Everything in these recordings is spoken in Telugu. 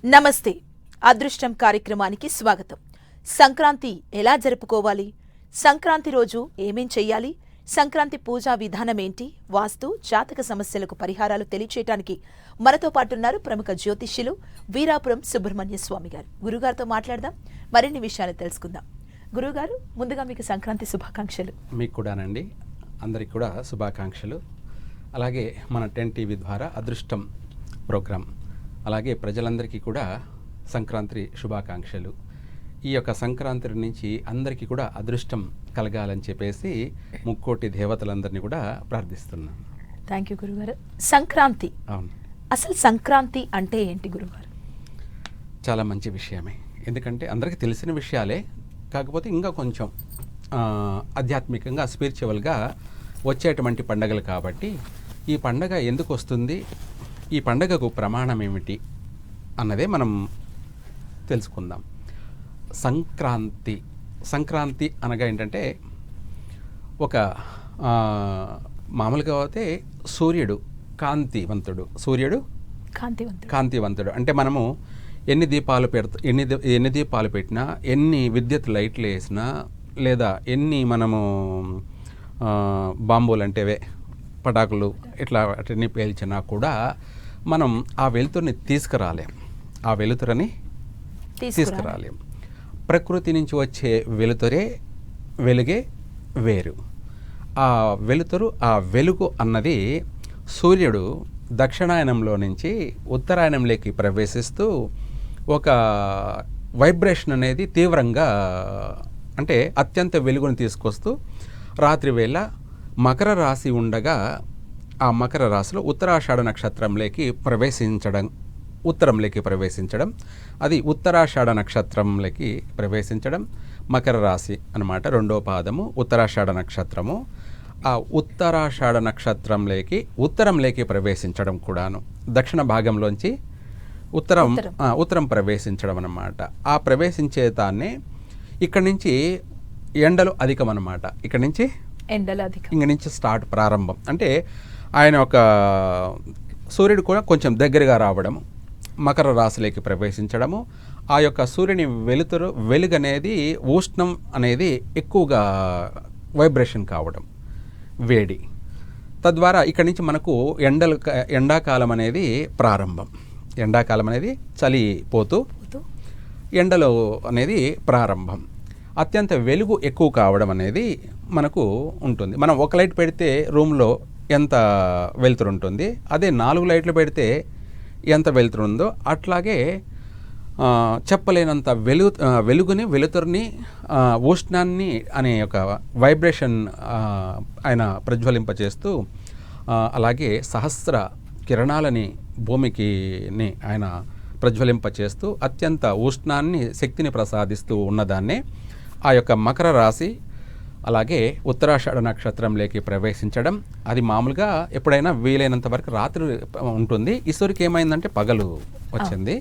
నమస్తే. అదృష్టం కార్యక్రమానికి స్వాగతం. సంక్రాంతి ఎలా జరుపుకోవాలి? సంక్రాంతి రోజు ఏమేం చెయ్యాలి? సంక్రాంతి పూజా విధానమేంటి? వాస్తు, జాతక సమస్యలకు పరిహారాలు తెలియచేయడానికి మనతో పాటున్నారు ప్రముఖ జ్యోతిష్యులు వీరాపురం సుబ్రహ్మణ్య స్వామి గారు. గురుగారితో మాట్లాడదాం, మరిన్ని విషయాలు తెలుసుకుందాం. గురుగారు, ముందుగా మీకు సంక్రాంతి శుభాకాంక్షలు. మీకు కూడానండి, అందరికి కూడా శుభాకాంక్షలు. అలాగే మన 10 టీవీ ద్వారా అదృష్టం ప్రోగ్రాం, అలాగే ప్రజలందరికీ కూడా సంక్రాంతి శుభాకాంక్షలు. ఈ యొక్క సంక్రాంతి నుంచి అందరికీ కూడా అదృష్టం కలగాలని చెప్పేసి ముక్కోటి దేవతలందరినీ కూడా ప్రార్థిస్తున్నాను. థ్యాంక్ యూ గురుగారు. సంక్రాంతి, అవును, అసలు సంక్రాంతి అంటే ఏంటి గురుగారు? చాలా మంచి విషయమే. ఎందుకంటే అందరికీ తెలిసిన విషయాలే, కాకపోతే ఇంకా కొంచెం ఆధ్యాత్మికంగా స్పిరిచువల్గా వచ్చేటువంటి పండగలు కాబట్టి ఈ పండగ ఎందుకు వస్తుంది, ఈ పండగకు ప్రమాణం ఏమిటి అన్నదే మనం తెలుసుకుందాం. సంక్రాంతి అనగా ఏంటంటే ఒక మామూలుగా అయితే సూర్యుడు కాంతివంతుడు అంటే మనము ఎన్ని దీపాలు పెట్టినా, ఎన్ని విద్యుత్ లైట్లు వేసినా, లేదా ఎన్ని మనము బాంబులు అంటేవే పటాకులు ఇట్లా అటన్నీ పేల్చినా కూడా మనం ఆ వెలుతురుని తీసుకురాలేం. ప్రకృతి నుంచి వచ్చే వెలుగే వేరు. ఆ వెలుగు అన్నది సూర్యుడు దక్షిణాయనంలో నుంచి ఉత్తరాయణంలోకి ప్రవేశిస్తూ ఒక వైబ్రేషన్ అనేది తీవ్రంగా, అంటే అత్యంత వెలుగును తీసుకొస్తూ రాత్రి వేళ మకర రాశి ఉండగా ఆ మకర రాశిలో ఉత్తరాషాఢ నక్షత్రంలోకి ప్రవేశించడం, అది ఉత్తరాషాఢ నక్షత్రంలోకి ప్రవేశించడం మకర రాశి అన్నమాట. రెండో పాదము ఉత్తరాషాఢ నక్షత్రము. ఆ ఉత్తరాషాఢ ఉత్తరంలోకి ప్రవేశించడం కూడాను, దక్షిణ భాగంలోంచి ఉత్తరం ప్రవేశించడం అన్నమాట. ఆ ప్రవేశించే దాన్నే ఇక్కడి నుంచి ఎండలు అధికం అన్నమాట. ఇక్కడి నుంచి స్టార్ట్ ప్రారంభం. అంటే ఆయన ఒక సూర్యుడు కూడా కొంచెం దగ్గరగా రావడము, మకర రాశిలోకి ప్రవేశించడము, ఆ యొక్క సూర్యుని వెలుగు అనేది ఉష్ణం అనేది ఎక్కువగా వైబ్రేషన్ కావడం, వేడి. తద్వారా ఇక్కడి నుంచి మనకు ఎండాకాలం అనేది ప్రారంభం. ఎండాకాలం అనేది చలిపోతూ ఎండలు అనేది ప్రారంభం. అత్యంత వెలుగు ఎక్కువ కావడం అనేది మనకు ఉంటుంది. మనం ఒక లైట్ పెడితే రూమ్లో ఎంత వెలుతురు ఉంటుంది, అదే 4 లైట్లు పెడితే ఎంత వెలుతురు ఉందో అట్లాగే చెప్పలేనంత వెలుతురుని, ఉష్ణాన్ని అనే ఒక వైబ్రేషన్ ఆయన ప్రజ్వలింపచేస్తూ, అలాగే సహస్ర కిరణాలని భూమికి ఆయన ప్రజ్వలింపచేస్తూ అత్యంత ఉష్ణాన్ని, శక్తిని ప్రసాదిస్తూ ఉన్నదాన్నే ఆ యొక్క మకర రాశి, అలాగే ఉత్తరాషాఢ నక్షత్రంలోకి ప్రవేశించడం. అది మామూలుగా ఎప్పుడైనా వీలైనంత వరకు రాత్రి ఉంటుంది. ఈశ్వరికి ఏమైందంటే పగలు వచ్చింది.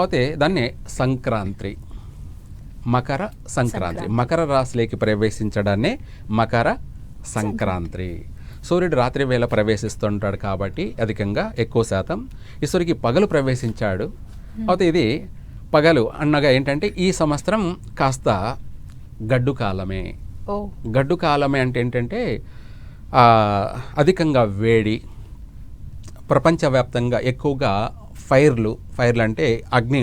అయితే దాన్ని మకర సంక్రాంతి, మకర రాశిలోకి ప్రవేశించడాన్నే మకర సంక్రాంతి. సూర్యుడు రాత్రి వేళ ప్రవేశిస్తుంటాడు కాబట్టి అధికంగా ఎక్కువ శాతం ఈశ్వరికి పగలు ప్రవేశించాడు. అయితే ఇది పగలు అన్నగా ఏంటంటే ఈ సంవత్సరం కాస్త గడ్డు కాలమే అంటే ఏంటంటే అధికంగా వేడి, ప్రపంచవ్యాప్తంగా ఎక్కువగా ఫైర్లు అంటే అగ్ని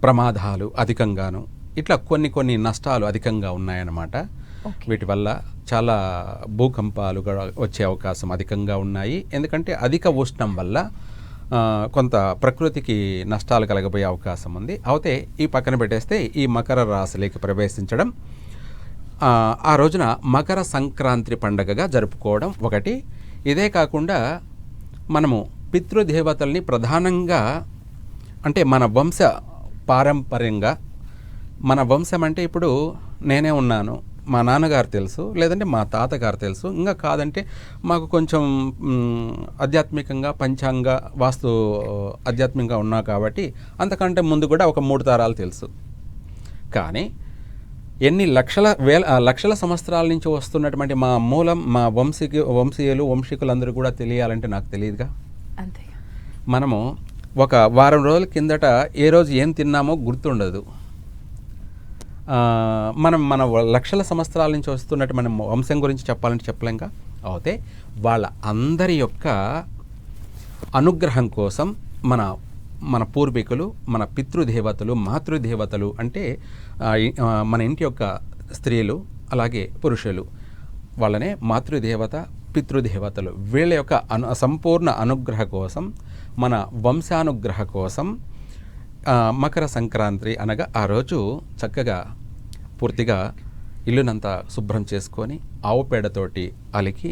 ప్రమాదాలు అధికంగాను, ఇట్లా కొన్ని నష్టాలు అధికంగా ఉన్నాయన్నమాట. వీటి వల్ల చాలా భూకంపాలు వచ్చే అవకాశం అధికంగా ఉన్నాయి. ఎందుకంటే అధిక ఉష్ణం వల్ల కొంత ప్రకృతికి నష్టాలు కలగబోయే అవకాశం ఉంది. అయితే ఈ పక్కన పెట్టేస్తే ఈ మకర రాశిలోకి ప్రవేశించడం, ఆ రోజున మకర సంక్రాంతి పండగగా జరుపుకోవడం ఒకటి. ఇదే కాకుండా మనము పితృదేవతల్ని ప్రధానంగా, అంటే మన వంశ పారంపర్యంగా, మన వంశం అంటే ఇప్పుడు నేనే ఉన్నాను, మా నాన్నగారు తెలుసు, లేదంటే మా తాతగారు తెలుసు, ఇంకా కాదంటే మాకు కొంచెం ఆధ్యాత్మికంగా పంచాంగ వాస్తు ఆధ్యాత్మికంగా ఉన్నా కాబట్టి అంతకంటే ముందు కూడా ఒక 3 తరాలు తెలుసు. కానీ ఎన్ని లక్షల సంవత్సరాల నుంచి వస్తున్నటువంటి మా మూలం, మా వంశీయులందరూ కూడా తెలియాలంటే నాకు తెలియదుగా. అంతే. మనము ఒక వారం రోజుల కిందట ఏ రోజు ఏం తిన్నామో గుర్తుండదు. మనం మన లక్షల సంవత్సరాల నుంచి వస్తున్నట్టు మనం వంశం గురించి చెప్పాలంటే చెప్పలేంగా. అయితే వాళ్ళ అందరి యొక్క అనుగ్రహం కోసం మన పూర్వీకులు, మన పితృదేవతలు, మాతృదేవతలు అంటే మన ఇంటి యొక్క స్త్రీలు అలాగే పురుషులు, వాళ్ళనే మాతృదేవత, పితృదేవతలు, వీళ్ళ యొక్క సంపూర్ణ అనుగ్రహ కోసం, మన వంశానుగ్రహ కోసం మకర సంక్రాంతి అనగా ఆ రోజు చక్కగా పూర్తిగా ఇల్లునంతా శుభ్రం చేసుకొని ఆవు పేడతోటి అలికి,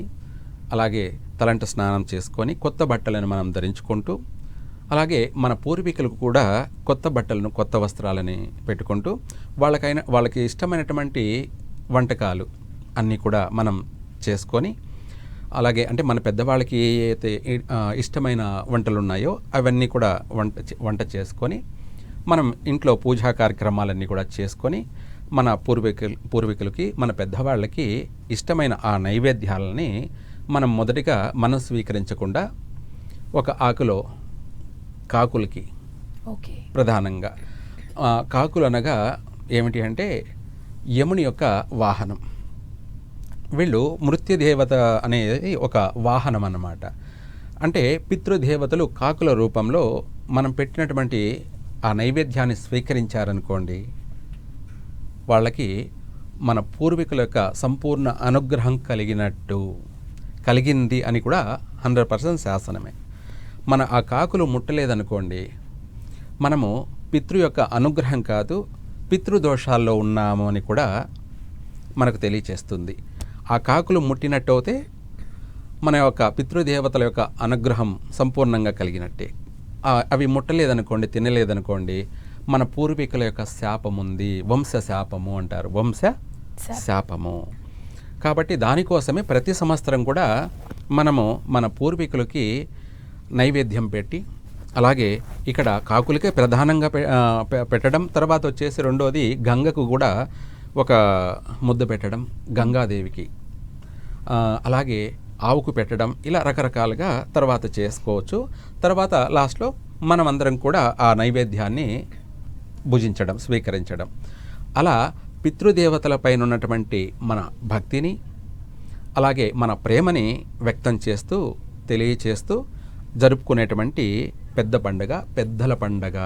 అలాగే తలంట స్నానం చేసుకొని కొత్త బట్టలను మనం ధరించుకుంటూ, అలాగే మన పూర్వీకులకు కూడా కొత్త బట్టలను, కొత్త వస్త్రాలని పెట్టుకుంటూ వాళ్ళకి ఇష్టమైనటువంటి వంటకాలు అన్నీ కూడా మనం చేసుకొని, అలాగే అంటే మన పెద్దవాళ్ళకి అయితే ఇష్టమైన వంటలు ఉన్నాయో అవన్నీ కూడా వంట చేసుకొని మనం ఇంట్లో పూజా కార్యక్రమాలన్నీ కూడా చేసుకొని మన పూర్వీకులకి, మన పెద్దవాళ్ళకి ఇష్టమైన ఆ నైవేద్యాలని మనం మొదటిగా మనం స్వీకరించకుండా ఒక ఆకులో కాకులకి ప్రధానంగా, కాకులు అనగా ఏమిటి అంటే యముని యొక్క వాహనం. వీళ్ళు మృత్యుదేవత అనేది ఒక వాహనం అన్నమాట. అంటే పితృదేవతలు కాకుల రూపంలో మనం పెట్టినటువంటి ఆ నైవేద్యాన్ని స్వీకరించారనుకోండి, వాళ్ళకి మన పూర్వీకుల యొక్క సంపూర్ణ అనుగ్రహం కలిగింది అని కూడా 100% శాసనమే. మన ఆ కాకులు ముట్టలేదనుకోండి, మనము పితృ యొక్క అనుగ్రహం కాదు, పితృదోషాల్లో ఉన్నాము అని కూడా మనకు తెలియచేస్తుంది. ఆ కాకులు ముట్టినట్టయితే మన యొక్క పితృదేవతల యొక్క అనుగ్రహం సంపూర్ణంగా కలిగినట్టే. అవి ముట్టలేదనుకోండి, తినలేదనుకోండి, మన పూర్వీకుల యొక్క శాపం ఉంది, వంశ శాపము అంటారు, వంశ శాపము. కాబట్టి దానికోసమే ప్రతి సంవత్సరం కూడా మనము మన పూర్వీకులకి నైవేద్యం పెట్టి, అలాగే ఇక్కడ కాకులకే ప్రధానంగా పెట్టడం, తర్వాత వచ్చేసి రెండోది గంగకు కూడా ఒక ముద్ద పెట్టడం, గంగాదేవికి, అలాగే ఆవుకు పెట్టడం, ఇలా రకరకాలుగా తర్వాత చేసుకోవచ్చు. తర్వాత లాస్ట్లో మనమందరం కూడా ఆ నైవేద్యాన్ని భుజించడం, స్వీకరించడం. అలా పితృదేవతలపైన ఉన్నటువంటి మన భక్తిని, అలాగే మన ప్రేమని వ్యక్తం చేస్తూ, తెలియచేస్తూ జరుపుకునేటువంటి పెద్ద పండుగ పెద్దల పండుగ.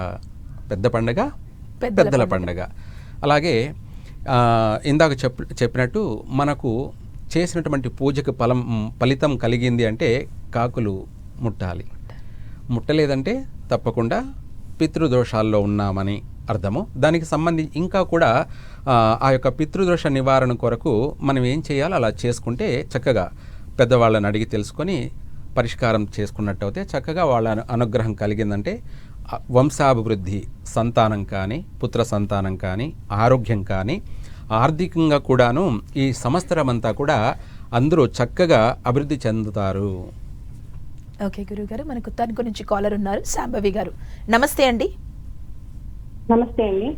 పెద్దల పండుగ. అలాగే ఇందాక చెప్పినట్టు మనకు చేసినటువంటి పూజకు ఫలితం కలిగింది అంటే కాకులు ముట్టాలి. ముట్టలేదంటే తప్పకుండా పితృదోషాల్లో ఉన్నామని అర్థము. దానికి సంబంధించి ఇంకా కూడా ఆ యొక్క పితృదోష నివారణ కొరకు మనం ఏం చేయాలో అలా చేసుకుంటే చక్కగా పెద్దవాళ్ళని అడిగి తెలుసుకొని పరిష్కారం చేసుకున్నట్టయితే చక్కగా వాళ్ళ అనుగ్రహం కలిగిందంటే వంశాభివృద్ధి, సంతానం కానీ, పుత్ర సంతానం కానీ, ఆరోగ్యం కానీ, ఆర్థికంగా కూడాను ఈ సంవత్సరం అంతా కూడా అందరూ చక్కగా అభివృద్ధి చెందుతారు. ఓకే గురుగారు, మనకు తన గురించి కాలర్ ఉన్నారు, శాంభవి గారు. నమస్తే అండి. నమస్తే అండి.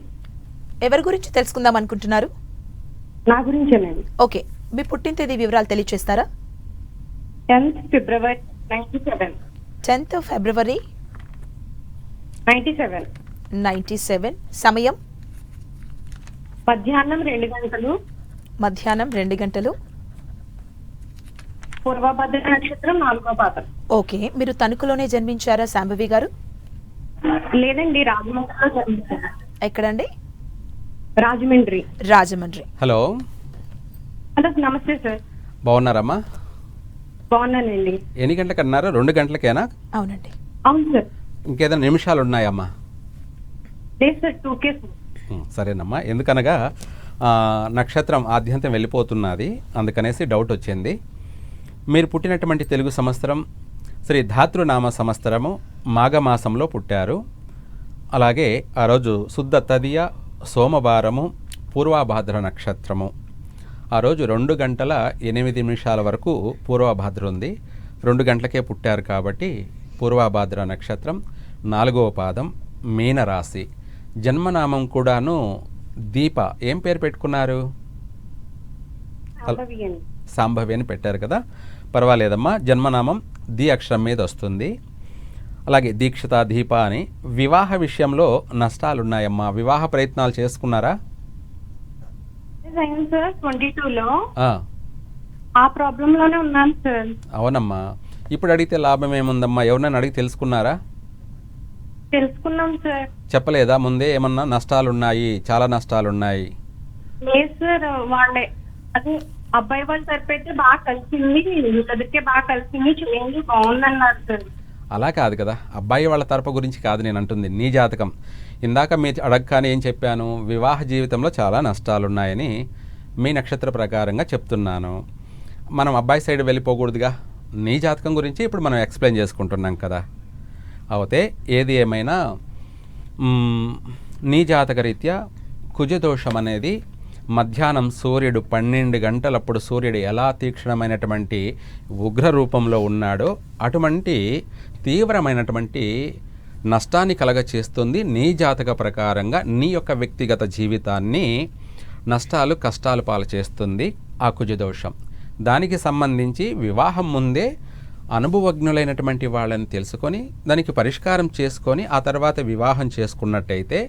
ఎవరి గురించి తెలుసుకుందాం అనుకుంటున్నారు? నా గురించేనండి. ఓకే, మీ పుట్టిన తేదీ వివరాలు తెలియచేస్తారా? 10th February 97. 10th February 97. సమయం మధ్యాహ్నం 2 గంటలు. మధ్యాహ్నం 2 గంటలు. పూర్వభద్ర నక్షత్రం 4వ పాదం. ఓకే, మీరు తణుకులోనే జన్మించారా శాంభవి గారు? లేదండి, రాజమండ్రిలో జన్మించాను. ఎక్కడండి? రాజమండ్రి. హలో. హలో, నమస్తే సార్. బాగున్నారమ్మా? బాగున్నానండి. ఎన్ని గంటలకు అన్నారు? 2 గంటలకేనా? అవునండి. అవును సార్. ఇంకేదైనా నిమిషాలు ఉన్నాయమ్మా? లేదు సార్, 2K. సరేనమ్మా, ఎందుకనగా నక్షత్రం ఆద్యంతం వెళ్ళిపోతున్నది, అందుకనేసి డౌట్ వచ్చింది. మీరు పుట్టినటువంటి తెలుగు సంవత్సరం శ్రీ ధాతృనామ సంవత్సరము మాఘమాసంలో పుట్టారు. అలాగే ఆ రోజు శుద్ధ తదియ సోమవారము, పూర్వభాద్ర నక్షత్రము. ఆ రోజు 2:08 వరకు పూర్వభాద్ర ఉంది. 2 గంటలకే పుట్టారు కాబట్టి పూర్వభాద్ర నక్షత్రం, 4వ పాదం, మీనరాశి. జన్మనామం కూడాను దీప. ఏం పేరు పెట్టుకున్నారు? శాంభవి అని పెట్టారు కదా, పర్వాలేదమ్మా. జన్మనామం ది అక్షరం మీద వస్తుంది. అలాగే దీక్షిత దీప అని వివాహ విషయంలో నష్టాలున్నాయమ్మా. వివాహ ప్రయత్నాలు చేసుకున్నారా? అయింది సార్ 22లో. ఆ, ఆ ప్రాబ్లం లోనే ఉన్నాను సార్. అవునమ్మా. ఇప్పుడు అడిగితే లాభం ఏముందమ్మా? ఎవరినైనా అడిగి తెలుసుకున్నారా? తెలుసుకున్నాం సార్. చెప్పలేదా ముందే ఏమన్నా నష్టాలున్నాయి, చాలా నష్టాలున్నాయి? లేదు సార్, వాళ్ళే అది అబ్బాయి వాళ్ళ తరపు అయితే బాగా కలిసింది, వీళ్ళదికే బాగా కలిసింది, చేయండి బాగుందన్నారు సార్. అలా కాదు కదా, అబ్బాయి వాళ్ళ తరపు గురించి కాదు నేను అంటుంది, నీ జాతకం. ఇందాక మీరు అడగగానే ఏం చెప్పాను? వివాహ జీవితంలో చాలా నష్టాలున్నాయని మీ నక్షత్ర ప్రకారంగా చెప్తున్నాను. మనం అబ్బాయి సైడ్ వెళ్ళిపోకూడదుగా. నీ జాతకం గురించి ఇప్పుడు మనం ఎక్స్ప్లెయిన్ చేసుకుంటున్నాం కదా. అయితే ఏది ఏమైనా నీ జాతక రీత్యా కుజదోషం అనేది మధ్యాహ్నం సూర్యుడు 12 గంటలప్పుడు సూర్యుడు ఎలా తీక్షణమైనటువంటి ఉగ్ర రూపంలో ఉన్నాడో అటువంటి తీవ్రమైనటువంటి నష్టాన్ని కలగచేస్తుంది. నీ జాతక ప్రకారంగా నీ యొక్క వ్యక్తిగత జీవితాన్ని నష్టాలు కష్టాలు పాలు చేస్తుంది ఆ కుజదోషం. దానికి సంబంధించి వివాహం ముందే అనుభవజ్ఞులైనటువంటి వాళ్ళని తెలుసుకొని దానికి పరిష్కారం చేసుకొని ఆ తర్వాత వివాహం చేసుకున్నట్టయితే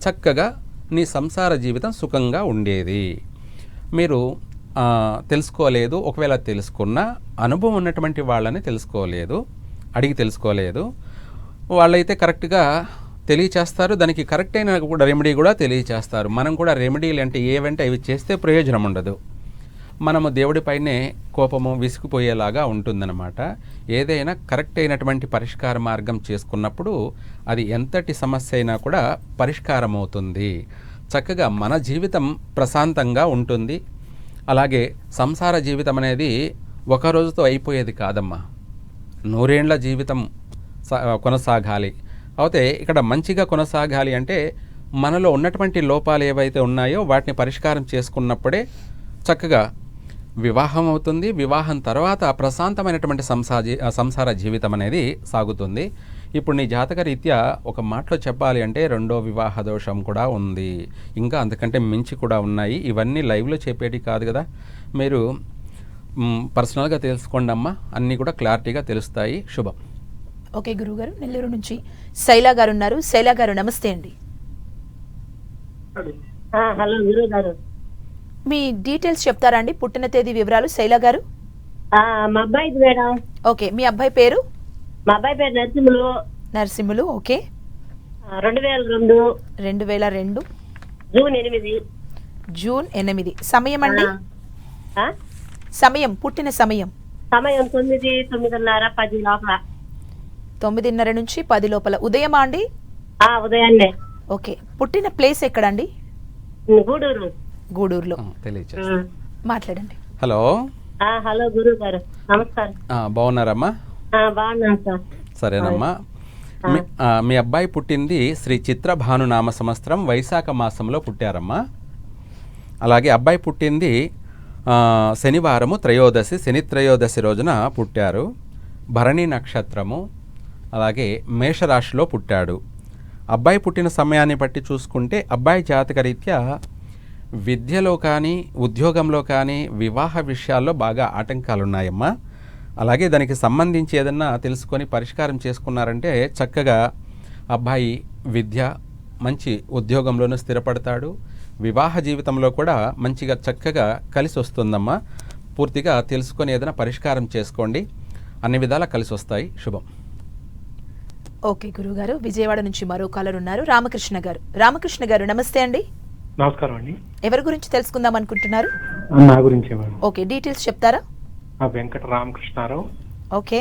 చక్కగా నీ సంసార జీవితం సుఖంగా ఉండేది. మీరు తెలుసుకోలేదు, ఒకవేళ తెలుసుకున్న అనుభవం ఉన్నటువంటి వాళ్ళని తెలుసుకోలేదు, అడిగి తెలుసుకోలేదు. వాళ్ళైతే కరెక్ట్గా తెలియచేస్తారు, దానికి కరెక్ట్ అయిన కూడా రెమెడీ కూడా తెలియచేస్తారు. మనం కూడా రెమెడీలు అంటే ఏవంటే అవి చేస్తే ప్రయోజనం ఉండదు. మనము దేవుడిపైనే కోపము విసిగిపోయేలాగా ఉంటుందన్నమాట. ఏదైనా కరెక్ట్ అయినటువంటి పరిష్కార మార్గం చేసుకున్నప్పుడు అది ఎంతటి సమస్య అయినా కూడా పరిష్కారం అవుతుంది. చక్కగా మన జీవితం ప్రశాంతంగా ఉంటుంది. అలాగే సంసార జీవితం అనేది ఒక రోజుతో అయిపోయేది కాదమ్మా, 100 ఏళ్ల జీవితం కొనసాగాలి. అయితే ఇక్కడ మంచిగా కొనసాగాలి అంటే మనలో ఉన్నటువంటి లోపాలు ఏవైతే ఉన్నాయో వాటిని పరిష్కారం చేసుకున్నప్పుడే చక్కగా వివాహం అవుతుంది. వివాహం తర్వాత ప్రశాంతమైనటువంటి సంసార జీవితం అనేది సాగుతుంది. ఇప్పుడు నీ జాతక రీత్యా ఒక మాటలో చెప్పాలి అంటే 2వ వివాహ దోషం కూడా ఉంది, ఇంకా అంతకంటే మించి కూడా ఉన్నాయి. ఇవన్నీ లైవ్లో చెప్పేటి కాదు కదా, మీరు పర్సనల్గా తెలుసుకోండి అమ్మా, అన్నీ కూడా క్లారిటీగా తెలుస్తాయి. శుభం. ఓకే గురువుగారు, నెల్లూరు నుంచి శైలా గారు ఉన్నారు. శైలా గారు నమస్తే అండి. హలో గురువు గారు, మీ డీటెయిల్స్ చెప్తారా అండి? పుట్టిన తేదీ వివరాలు శైలా గారు. మా అబ్బాయిది మేడం. ఓకే, మీ అబ్బాయి పేరు? మా అబ్బాయి పేరు Narasimhulu. Narasimhulu. Okay. 2002 2002 June 8. June 8. సమయం అండి? ఆ? సమయం, పుట్టిన సమయం? సమయం 9, 9:30, 10 లోపల. 9:30 నుంచి 10 లోపల. ఉదయమా అండి? ఉదయాన్నే. ఓకే. పుట్టిన ప్లేస్ ఎక్కడండి? గూడూరు. గూడూరులో. తెలియచేస్తా, మాట్లాడండి. హలో. హలో గురువు గారు, నమస్కారం. బాగున్నారమ్మా? బాగున్నాను సార్. సరేనమ్మా. మీ అబ్బాయి పుట్టింది శ్రీ చిత్రభాను నామ సంవత్సరం వైశాఖ మాసంలో పుట్టారమ్మా. అలాగే అబ్బాయి పుట్టింది శనివారము త్రయోదశి, శని త్రయోదశి రోజున పుట్టారు. భరణి నక్షత్రము, అలాగే మేషరాశిలో పుట్టాడు. అబ్బాయి పుట్టిన సమయాన్ని బట్టి చూసుకుంటే అబ్బాయి జాతక రీత్యా విద్యలో కానీ ఉద్యోగంలో కానీ వివాహ విషయాల్లో బాగా ఆటంకాలు ఉన్నాయమ్మా. అలాగే దానికి సంబంధించి ఏదన్నా తెలుసుకొని పరిష్కారం చేసుకున్నారంటే చక్కగా అబ్బాయి విద్య మంచి ఉద్యోగంలోనూ స్థిరపడతాడు. వివాహ జీవితంలో కూడా మంచిగా చక్కగా కలిసి వస్తుందమ్మా. పూర్తిగా తెలుసుకొని ఏదైనా పరిష్కారం చేసుకోండి, అన్ని విధాలా కలిసి వస్తాయి. శుభం. ఓకే గురువుగారు, విజయవాడ నుంచి మరో కాలర్ ఉన్నారు, రామకృష్ణ గారు. రామకృష్ణ గారు నమస్తే అండి. నమస్కారం అండి. ఎవరి గురించి తెలుసుకుందాం అనుకుంటున్నారు? నా గురించే మేడం. ఓకే, డీటెయిల్స్ చెప్తారా? వెంకట రామకృష్ణారావు. ఓకే.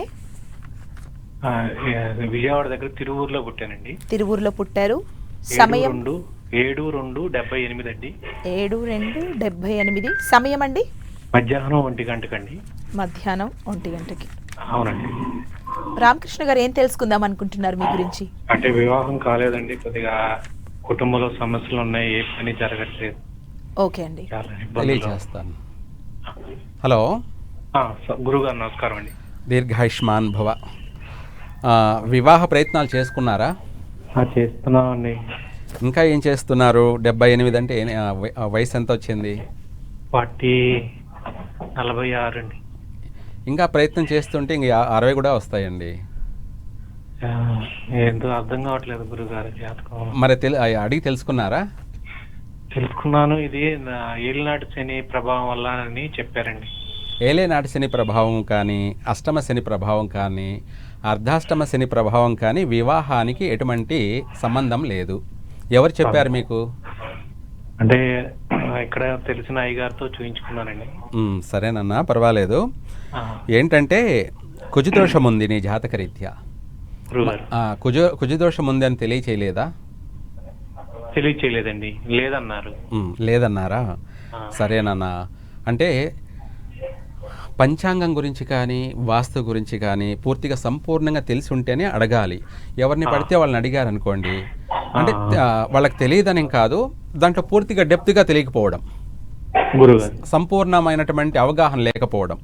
విజయవాడ దగ్గర తిరువూరులో పుట్టానండి. తిరువూరులో పుట్టారు. సమయం 7/2/78 అండి. 7/2/78. సమయం అండి? మధ్యాహ్నం 1 గంటకండి. మధ్యాహ్నం 1 గంటకి. అవునండి. రామకృష్ణ గారు ఏం తెలుసుకుందాం అనుకుంటున్నారు మీ గురించి? అంటే వివాహం కాలేదండి, కొద్దిగా కుటుంబంలో సమస్యలు ఉన్నాయి, ఏ పని జరగట్లేదు. ఓకే అండి, తెలియజేస్తాను. హలో గురుగారు నమస్కారం అండి. దీర్ఘాయుష్మాన్ భవ. వివాహ ప్రయత్నాలు చేసుకున్నారా? చేస్తున్నామండి. ఇంకా ఏం చేస్తున్నారు? 78 అంటే వయసు ఎంత వచ్చింది? 46 అండి. ఇంకా ప్రయత్నం చేస్తుంటే ఇంక 60 కూడా వస్తాయండి. ఆ, ఏంటో అర్థం కావట్లేదు గురుగారు జాతకం. మరి అడిగి తెలుసుకున్నారా? తెలుసుకున్నాను, ఇది ఏలినాటి శని ప్రభావం వల్ల అని చెప్పారండి. ఏలేనాటి శని ప్రభావం కానీ, అష్టమ శని ప్రభావం కానీ, అర్ధాష్టమ శని ప్రభావం కానీ వివాహానికి ఎటువంటి సంబంధం లేదు. ఎవరు చెప్పారు మీకు? అంటే ఇక్కడ తెలిసిన అయ్యగారితో చూయించుకున్నానండి. సరేనన్నా, పర్వాలేదు. ఆ, ఏంటంటే కుజదోషం ఉంది నీ జాతకరీత్యా. గురుగారు కుజదోషం ఉంది అని తెలియచేయలేదా? తెలియచేయలేదండి, లేదన్నారు. లేదన్నారా? ఆ, సరేనన్నా. అంటే పంచాంగం గురించి కానీ, వాస్తు గురించి కానీ పూర్తిగా సంపూర్ణంగా తెలిసి ఉంటేనే అడగాలి. ఎవరిని పడితే వాళ్ళని అడిగారు అనుకోండి, అంటే వాళ్ళకి తెలియదని కాదు, దాంట్లో పూర్తిగా డెప్త్గా తెలియకపోవడం, గురుగారు సంపూర్ణమైనటువంటి అవగాహన లేకపోవడం.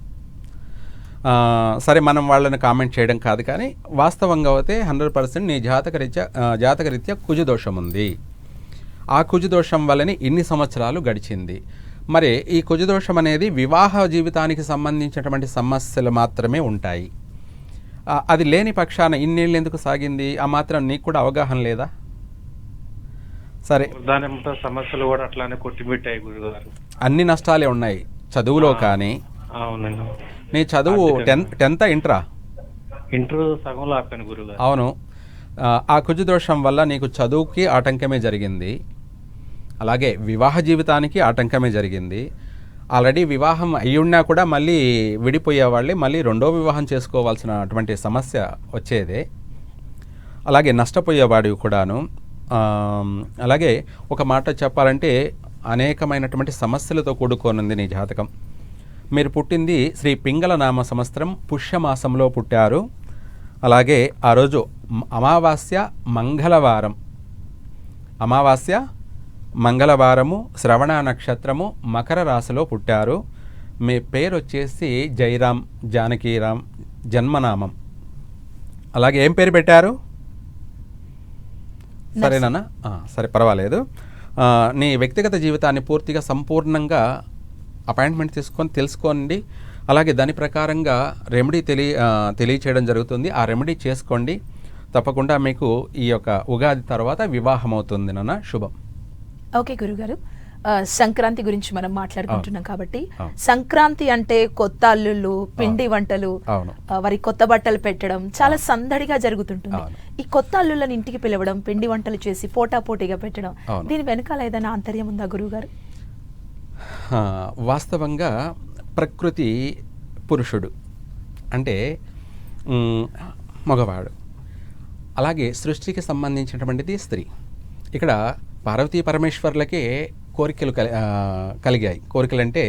సరే, మనం వాళ్ళని కామెంట్ చేయడం కాదు, కానీ వాస్తవంగా అయితే 100% నీ జాతకరీత్యా కుజదోషం ఉంది. ఆ కుజదోషం వల్లనే ఇన్ని సంవత్సరాలు గడిచింది. మరి ఈ కుజదోషం అనేది వివాహ జీవితానికి సంబంధించినటువంటి సమస్యలు మాత్రమే ఉంటాయి. అది లేని పక్షాన ఇన్నేళ్ళు ఎందుకు సాగింది? ఆ మాత్రం నీకు కూడా అవగాహన లేదా? సరే, దానితో సమస్యలు కూడా అట్లానే కొట్టిపెట్టాయి గురుగారు. అన్ని నష్టాలే ఉన్నాయి చదువులో కానీ. అవునండి. నీ చదువు 10th ఇంటరా? ఇంటర్ సగంలో ఆపాను గురుగారు. అవును. ఆ కుజదోషం వల్ల నీకు చదువుకి ఆటంకమే జరిగింది, అలాగే వివాహ జీవితానికి ఆటంకమే జరిగింది. ఆల్రెడీ వివాహం అయ్యున్నా కూడా మళ్ళీ విడిపోయేవాళ్ళే మళ్ళీ రెండో వివాహం చేసుకోవాల్సినటువంటి సమస్య వచ్చేదే. అలాగే నష్టపోయేవాడివి కూడాను. అలాగే ఒక మాట చెప్పాలంటే అనేకమైనటువంటి సమస్యలతో కూడుకోనుంది నీ జాతకం. మీరు పుట్టింది శ్రీ పింగళ నామ సంవత్సరం పుష్యమాసంలో పుట్టారు. అలాగే ఆ రోజు అమావాస్య మంగళవారం, మంగళవారము, శ్రవణ నక్షత్రము, మకర రాశిలో పుట్టారు. మీ పేరు వచ్చేసి జైరామ్, జానకీరామ్, జన్మనామం. అలాగే ఏం పేరు పెట్టారు? సరేనా? సరే, పర్వాలేదు. నీ వ్యక్తిగత జీవితాన్ని పూర్తిగా సంపూర్ణంగా అపాయింట్మెంట్ తీసుకొని తెలుసుకోండి. అలాగే దాని ప్రకారంగా రెమెడీ తెలియచేయడం జరుగుతుంది. ఆ రెమెడీ చేసుకోండి. తప్పకుండా మీకు ఈ యొక్క ఉగాది తర్వాత వివాహం అవుతుంది నాన్న. శుభం. ఓకే గురుగారు, సంక్రాంతి గురించి మనం మాట్లాడుకుంటున్నాం కాబట్టి, సంక్రాంతి అంటే కొత్త అల్లుళ్ళు, పిండి వంటలు, వారి కొత్త బట్టలు పెట్టడం చాలా సందడిగా జరుగుతుంటుంది. ఈ కొత్త అల్లుళ్ళని ఇంటికి పిలవడం, పిండి వంటలు చేసి పోటాపోటీగా పెట్టడం, దీని వెనకాల ఏదైనా ఆంతర్యం ఉందా గురుగారు? వాస్తవంగా ప్రకృతి పురుషుడు అంటే మగవాడు, అలాగే సృష్టికి సంబంధించినటువంటిది స్త్రీ. ఇక్కడ పార్వతీ పరమేశ్వర్లకే కోరికలు కలిగాయి. కోరికలు అంటే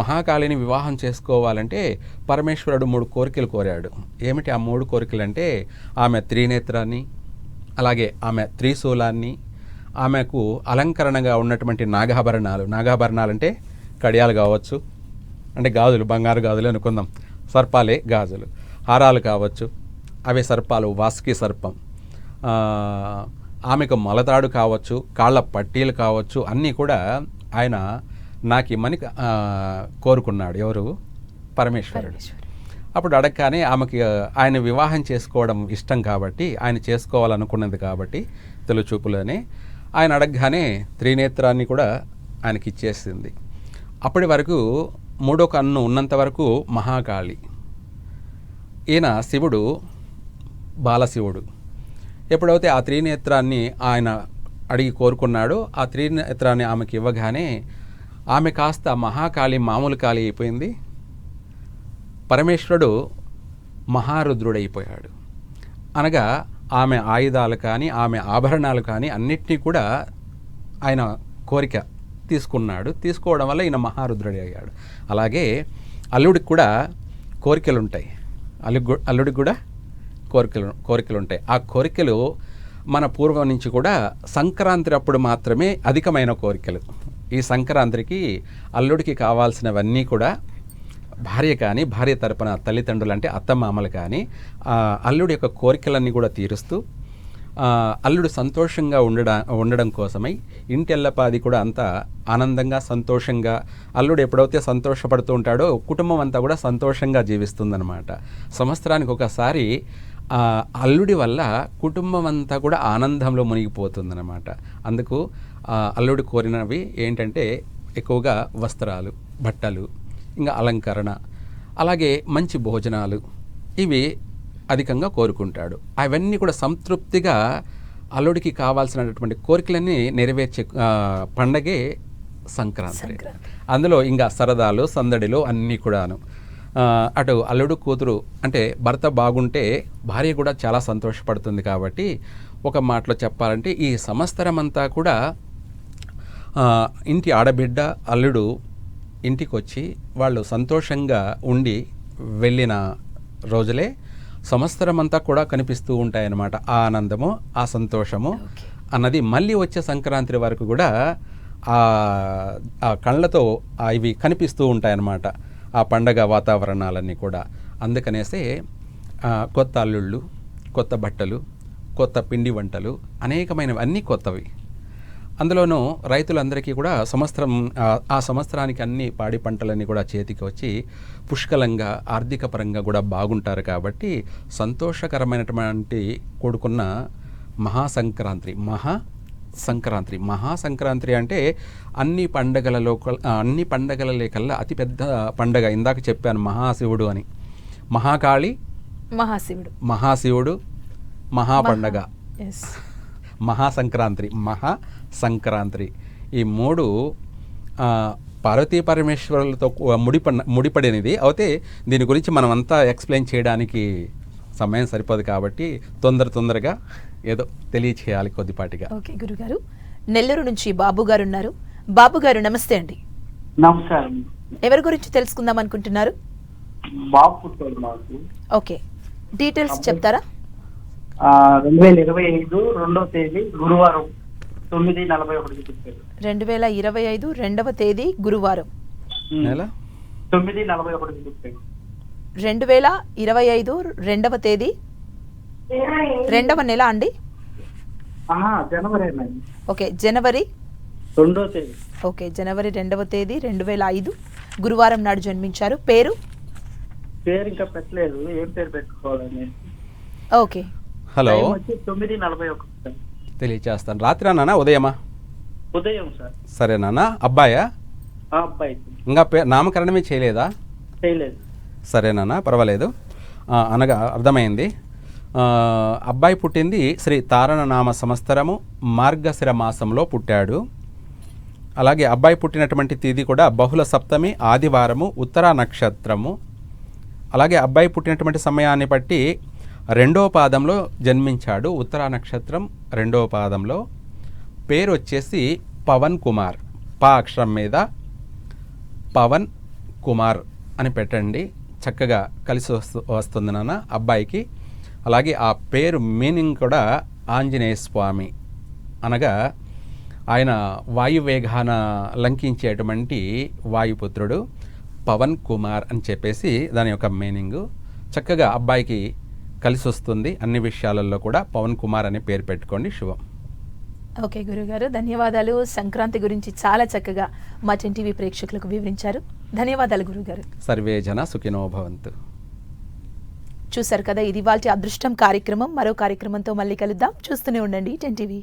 మహాకాళిని వివాహం చేసుకోవాలంటే పరమేశ్వరుడు 3 కోరికలు కోరాడు. ఏమిటి ఆ 3 కోరికలు అంటే, ఆమె త్రినేత్రాన్ని, అలాగే ఆమె త్రిశూలాన్ని, ఆమెకు అలంకరణగా ఉన్నటువంటి నాగాభరణాలు అంటే కడియాలు కావచ్చు, అంటే గాజులు, బంగారు గాజులు అనుకుందాం, సర్పాలే గాజులు, హారాలు కావచ్చు, అవే సర్పాలు, వాసుకి సర్పం, ఆమెకు మొలతాడు కావచ్చు, కాళ్ళ పట్టీలు కావచ్చు, అన్నీ కూడా ఆయన నాకు ఇమ్మని కోరుకున్నాడు. ఎవరు? పరమేశ్వరుడు. అప్పుడు అడగగానే ఆమెకి ఆయన వివాహం చేసుకోవడం ఇష్టం కాబట్టి, ఆయన చేసుకోవాలనుకున్నది కాబట్టి తెలుచూపులోనే ఆయన అడగగానే త్రినేత్రాన్ని కూడా ఆయనకి ఇచ్చేసింది. అప్పటి వరకు 3వ కన్ను ఉన్నంత వరకు మహాకాళి, ఈయన శివుడు, బాలశివుడు. ఎప్పుడైతే ఆ త్రినేత్రాన్ని ఆయన అడిగి కోరుకున్నాడో, ఆ త్రినేత్రాన్ని ఆమెకి ఇవ్వగానే ఆమె కాస్త మహాకాళి మామూలు కాళి అయిపోయింది. పరమేశ్వరుడు మహారుద్రుడైపోయాడు. అనగా ఆమె ఆయుధాలు కానీ, ఆమె ఆభరణాలు కానీ అన్నిటినీ కూడా ఆయన కోరిక తీసుకున్నాడు. తీసుకోవడం వల్ల ఈయన మహారుద్రుడి అయ్యాడు. అలాగే అల్లుడికి కూడా కోరికలు ఉంటాయి. అల్లుడికి కూడా కోరికలు ఉంటాయి. ఆ కోరికలు మన పూర్వం నుంచి కూడా సంక్రాంతి అప్పుడు మాత్రమే అధికమైన కోరికలు. ఈ సంక్రాంతికి అల్లుడికి కావాల్సినవన్నీ కూడా భార్య కానీ, భార్య తరపున తల్లిదండ్రులు అంటే అత్తమామలు కానీ అల్లుడి యొక్క కోరికలన్నీ కూడా తీరుస్తూ అల్లుడు సంతోషంగా ఉండడం కోసమై ఇంటెల్లపాది కూడా అంతా ఆనందంగా, సంతోషంగా, అల్లుడు ఎప్పుడైతే సంతోషపడుతూ ఉంటాడో కుటుంబం అంతా కూడా సంతోషంగా జీవిస్తుందన్నమాట. సంవత్సరానికి ఒకసారి ఆ అల్లుడి వల్ల కుటుంబం అంతా కూడా ఆనందంలో మునిగిపోతుందన్నమాట. అందుకు అల్లుడు కోరినవి ఏంటంటే ఎక్కువగా వస్త్రాలు, బట్టలు, ఇంకా అలంకరణ, అలాగే మంచి భోజనాలు, ఇవి అధికంగా కోరుకుంటాడు. అవన్నీ కూడా సంతృప్తిగా అల్లుడికి కావాల్సినటువంటి కోరికలన్నీ నెరవేర్చే పండగే సంక్రాంతి. అందులో ఇంకా సరదాలు, సందడిలు అన్నీ కూడాను. అటు అల్లుడు కూతురు అంటే భర్త బాగుంటే భార్య కూడా చాలా సంతోషపడుతుంది. కాబట్టి ఒక మాటలో చెప్పాలంటే ఈ సంవత్సరం అంతా కూడా ఇంటి ఆడబిడ్డ అల్లుడు ఇంటికి వచ్చి వాళ్ళు సంతోషంగా ఉండి వెళ్ళిన రోజులే సంవత్సరం అంతా కూడా కనిపిస్తూ ఉంటాయన్నమాట. ఆ ఆనందము, ఆ సంతోషము అన్నది మళ్ళీ వచ్చే సంక్రాంతి వరకు కూడా ఆ కళ్ళతో ఇవి కనిపిస్తూ ఉంటాయన్నమాట, ఆ పండగ వాతావరణాలన్నీ కూడా. అందుకనేసే కొత్త అల్లుళ్ళు, కొత్త బట్టలు, కొత్త పిండి వంటలు, అనేకమైనవి అన్నీ కొత్తవి. అందులోనూ రైతులందరికీ కూడా ఆ సంవత్సరానికి అన్ని పాడి పంటలన్నీ కూడా చేతికి వచ్చి పుష్కలంగా ఆర్థిక పరంగా కూడా బాగుంటారు. కాబట్టి సంతోషకరమైనటువంటి కూడుకున్న మహాసంక్రాంతి అంటే అన్ని పండగల కల్లా అతిపెద్ద పండగ. ఇందాక చెప్పాను మహాశివుడు అని. మహాకాళి, మహాశివుడు, మహాపండగ, మహాసంక్రాంతి, ఈ మూడు పార్వతీ పరమేశ్వరులతో ముడిపడినది. అయితే దీని గురించి మనం అంతా ఎక్స్ప్లెయిన్ చేయడానికి సమయం సరిపోదు. కాబట్టి తొందరగా ఏదో తెలియచేయాలి కొద్దిపాటిగా. ఓకే గురుగారు, నెల్లూరు నుంచి బాబు గారు ఉన్నారు. బాబు గారు నమస్తే అండి. నమస్కారం. ఎవరి గురించి తెలుసుకుందాం అనుకుంటున్నారు? బాబు పుట్టాడు మాకు. ఓకే, డీటెయిల్స్ చెప్తారా? 2025 2వ తేదీ గురువారం 9:41 పుట్టాడు. 2025 2వ తేదీ గురువారం నెల 9:41 పుట్టాడు. 2025 2వ తేదీ 2వ నెల అండి? జనవరి. ఓకే, జనవరి 2వ తేదీ. ఓకే, జనవరి 2వ తేదీ 2005 గురువారం నాడు జన్మించారు. పేరు ఇంకా పెట్టలేదు, ఏం పేరు పెట్టుకోవాలని. Okay, hello, 9:41 తెలియచేస్తాను. రాత్రి నాన్న ఉదయమా? ఉదయం సార్. సరే నాన్న. అబ్బాయా? అబ్బాయి. ఇంకా నామకరణమే చేయలేదా? చేయలేదు. సరే నాన్న, పర్వాలేదు. అనగా అర్థమైంది. అబ్బాయి పుట్టింది శ్రీ తారణనామ సంవత్సరము మార్గశిర మాసంలో పుట్టాడు. అలాగే అబ్బాయి పుట్టినటువంటి తేదీ కూడా బహుళ సప్తమి, ఆదివారము, ఉత్తరా నక్షత్రము. అలాగే అబ్బాయి పుట్టినటువంటి సమయాన్ని బట్టి 2వ పాదంలో జన్మించాడు. ఉత్తరా నక్షత్రం 2వ పాదంలో. పేరు వచ్చేసి పవన్ కుమార్. పా అక్షరం మీద పవన్ కుమార్ అని పెట్టండి, చక్కగా కలిసి వస్తుంది నాన్న అబ్బాయికి. అలాగే ఆ పేరు మీనింగ్ కూడా ఆంజనేయ స్వామి, అనగా ఆయన వాయువేగాన లంకించేటువంటి వాయుపుత్రుడు పవన్ కుమార్ అని చెప్పేసి దాని యొక్క మీనింగు. చక్కగా అబ్బాయికి కలిసి వస్తుంది అన్ని విషయాలలో కూడా. పవన్ కుమార్ అనే పేరు పెట్టుకోండి, శుభం. ఓకే గురుగారు, ధన్యవాదాలు. సంక్రాంతి గురించి చాలా చక్కగా మా టీవీ ప్రేక్షకులకు వివరించారు. ధన్యవాదాలు గురుగారు. సర్వే జన సుఖినో భవంతు. చూశారు కదా, ఇది ఇవాల్టి అదృష్టం కార్యక్రమం. మరో కార్యక్రమంతో మళ్ళీ కలుద్దాం. చూస్తూనే ఉండండి 10 టీవీ.